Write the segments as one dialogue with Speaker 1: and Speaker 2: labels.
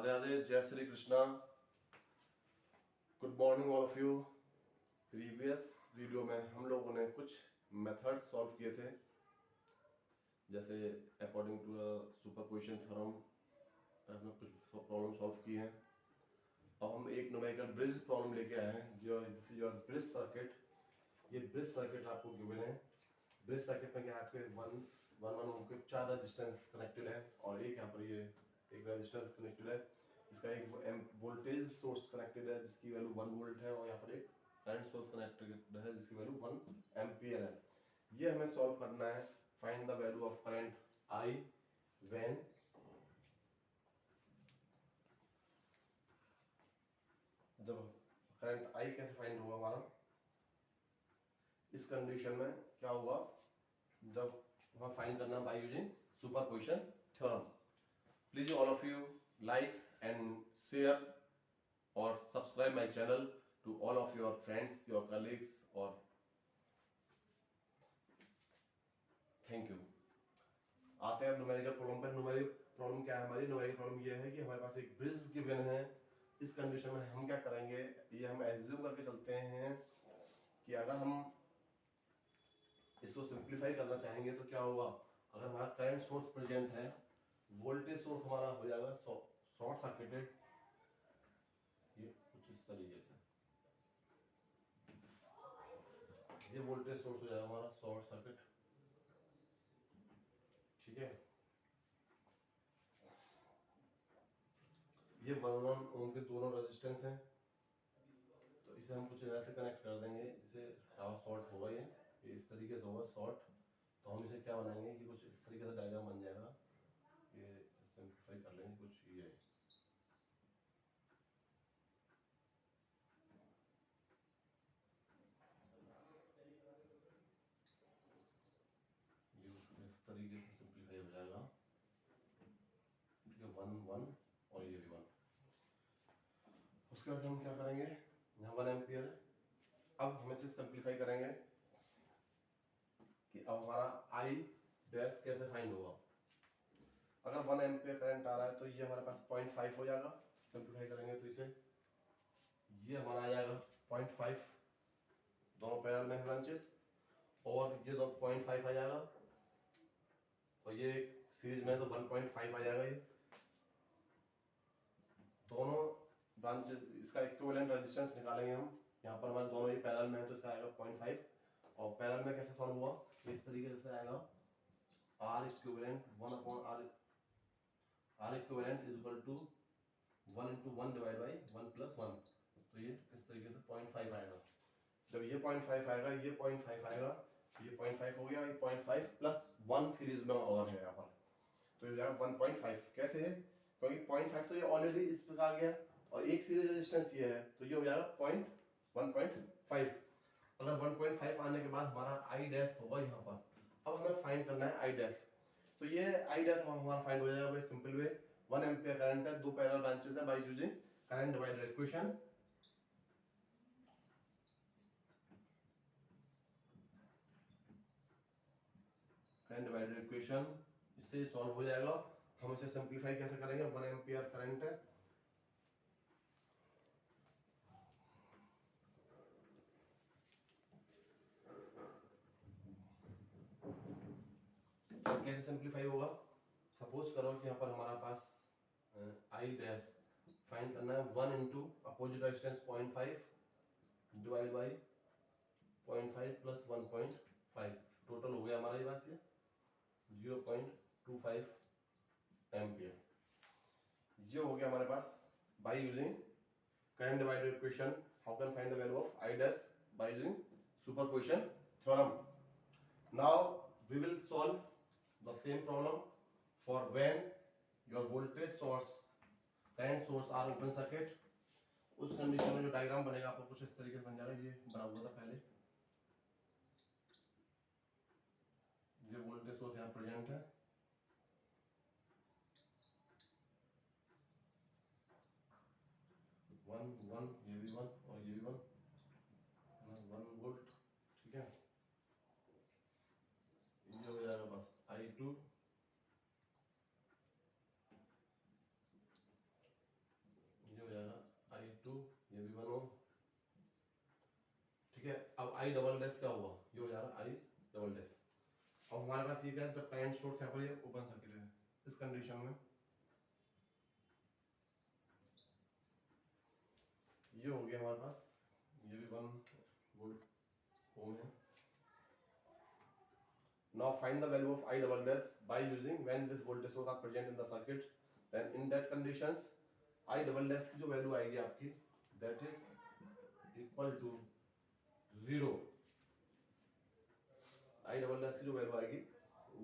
Speaker 1: राधे राधे, जय Shri Krishna. Good morning all of you. Previous video में हम लोगों ने कुछ मेथड सॉल्व किए थे, जैसे अकॉर्डिंग टू सुपरपोजिशन थ्योरम हमने कुछ प्रॉब्लम सॉल्व की हैं। अब हम एक न्यूमेरिकल ब्रिज प्रॉब्लम लेके आए हैं, जो this is your bridge circuit. ये ब्रिज सर्किट आपको गिवन है। ब्रिज सर्किट में क्या आपके वन ओम के 4 रेजिस्टेंस कनेक्टेड है और एक यहाँ पर ये एक रेजिस्टेंस कनेक्टेड है। इसका एक वोल्टेज सोर्स कनेक्टेड है जिसकी वैल्यू 1 वोल्ट है और यहाँ पर एक करंट सोर्स कनेक्टेड है जिसकी वैल्यू 1 एम्पियर है। ये हमें सॉल्व करना है। Find the value of current I when जब करंट I कैसे फाइंड होगा हमारा, इस कंडीशन में क्या हुआ, जब हमें फाइंड करना bye using superposition theorem. Please all of you like and share or subscribe my channel to all of your friends, your colleagues, or thank you। आते हैं न्यूमेरिकल प्रॉब्लम पर। न्यूमेरिकल प्रॉब्लम क्या है हमारी? न्यूमेरिकल प्रॉब्लम ये है कि हमारे पास एक ब्रिज गिवन है। इस कंडीशन में हम क्या करेंगे, ये हम एज्यूम करके चलते हैं कि अगर हम इसको सिंप्लीफाई करना चाहेंगे तो क्या होगा, अगर हमारा करंट सोर्स प्रेजेंट है, वोल्टेज सोर्स हमारा हो जाएगा शॉर्ट सर्किटेड, ये कुछ इस तरीके से, ये वोल्टेज सोर्स हो जाएगा हमारा शॉर्ट सर्किट, ठीक है। ये 1 ओम के दोनों रेजिस्टेंस हैं, तो इसे हम कुछ ऐसे कनेक्ट कर देंगे जिसे शॉर्ट होगा, ये इस तरीके से होगा शॉर्ट। तो हम इसे क्या बनाएंगे कि कुछ इस तरीके से डायग्राम बन जाएगा, ये सिंप्लीफाई कर लेंगे कुछ ये इस तरीके से सिंप्लीफाई हो जाएगा, ठीक है। 1 1 और ये भी 1। उसके बाद हम क्या करेंगे, यहाँ 1 एम्पियर है। अब हम इसे सिंप्लीफाई करेंगे कि अब हमारा I डैश कैसे फाइंड होगा। अगर 1 एम्पियर करंट आ रहा है तो ये हमारे पास 0.5 हो जाएगा। सिंप्लीफाई करेंगे तो इसे ये हमारा आ जाएगा 0.5, दोनों पैरेलल में ब्रांचेस, और ये 0.5 आ जाएगा, और ये सीरीज में तो 1.5 आ जाएगा। ये दोनों ब्रांचेस, इसका इक्विवेलेंट रेजिस्टेंस निकालेंगे हम। यहाँ पर हमारे दोनों ही पैरेलल में है तो इसका आएगा 0.5, और पैरेलल में कैसे सॉल्व हुआ, इस तरीके से आएगा R equivalent 1/R, R equivalent is equal to 1 into 1 divide by 1 + 1। तो ये इस तरीके से 0.5 आएगा। जब ये 0.5 आएगा, ये 0.5 आएगा, ये 0.5 हो गया, ये 0.5 + 1 सीरीज में और है यहाँ पर, तो ये जाएगा 1.5। कैसे है, क्योंकि 0.5 तो ये ऑलरेडी इस पर आ गया और एक सीरीज रेजिस्टेंस ये है, तो ये हो जाएगा 1.5। अगर 1.5 आने के बाद हमारा I डैश होगा यहाँ पर। अब हमें फाइंड करना है I डैश, तो ये I डैश हमारा फाइंड हो जाएगा सिंपल वे। 1 एम्पियर करंट है, दो पैरेलल ब्रांचेस है, bye using current divider equation. Current divider equation इससे सॉल्व हो जाएगा। हम इसे सिंप्लीफाई कैसे करेंगे, 1 एम्पियर करंट है, तो कैसे सिंप्लीफाई होगा। सपोज करो कि यहाँ पर हमारा पास I डैश फाइंड करना है 1 into opposite resistance 0.5 divide by 0.5 + 1.5, total हो गया हमारे पास ये 0.25 एम्पियर। ये हो गया हमारे पास by using current divider equation. How can find the value of I dash by using superposition theorem. Now we will solve the same problem for when your voltage source, current source are open circuit। उस condition में जो diagram बनेगा आपको कुछ इस तरीके से बन जाएगा। ये बना हुआ था पहले, ये वोल्टेज सोर्स यहाँ प्रेजेंट है, वन ये भी 1 और ये भी 1 वोल्ट, ठीक है। ये हो जाएगा बस I2 अब आई डबल डैश क्या हुआ, ये हो जाएगा आई डबल डैश। अब हमारे पास ये क्या है, जब करंट सोर्स यहाँ पर ये ओपन सर्किट है, इस कंडीशन में ये हो गया हमारे पास, ये भी 1 वोल्ट ओम है। Now find the value of I double dash by using when this voltage source are present in the circuit. Then in that conditions I double dash की जो वैल्यू आएगी आपकी, that is equal to 0। I double dash की जो value आएगी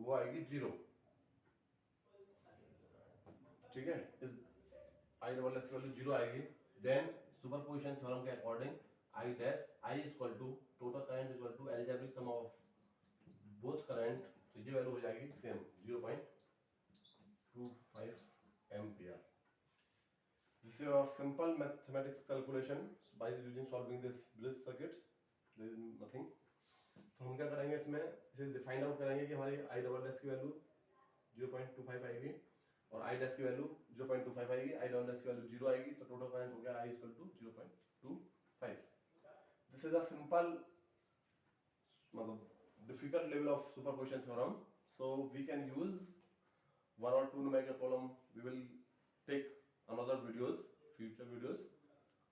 Speaker 1: वो आएगी 0, ठीक है। इस I double dash की वैल्यू 0 आएगी। Then सुपरपोजिशन थ्योरम के according I dash I is equal to total current is equal to algebraic sum of both current, तो ये वैल्यू हो जाएगी same 0.25 ampere. This is your simple mathematics calculation by using solving this bridge circuit, there is nothing। तो हम क्या करेंगे इसमें, इसे फाइंड आउट करेंगे कि हमारी I डबल डैश की वैल्यू 0.25 आएगी और I डैश की वैल्यू 0.25 आएगी, I डबल डैश की वैल्यू 0 आएगी, तो टोटल करंट हो गया I equal to 0.25। This is a simple मतलब difficult level of superposition theorem, so we can use 1 or 2 numerical problem. We will take another videos, future videos.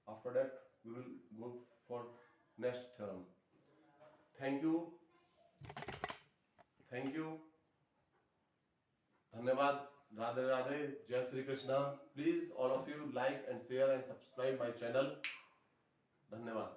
Speaker 1: After that we will go for next theorem. Thank you, धन्यवाद, राधे राधे, जय Shri Krishna. Please all of you like and share and subscribe my channel। धन्यवाद।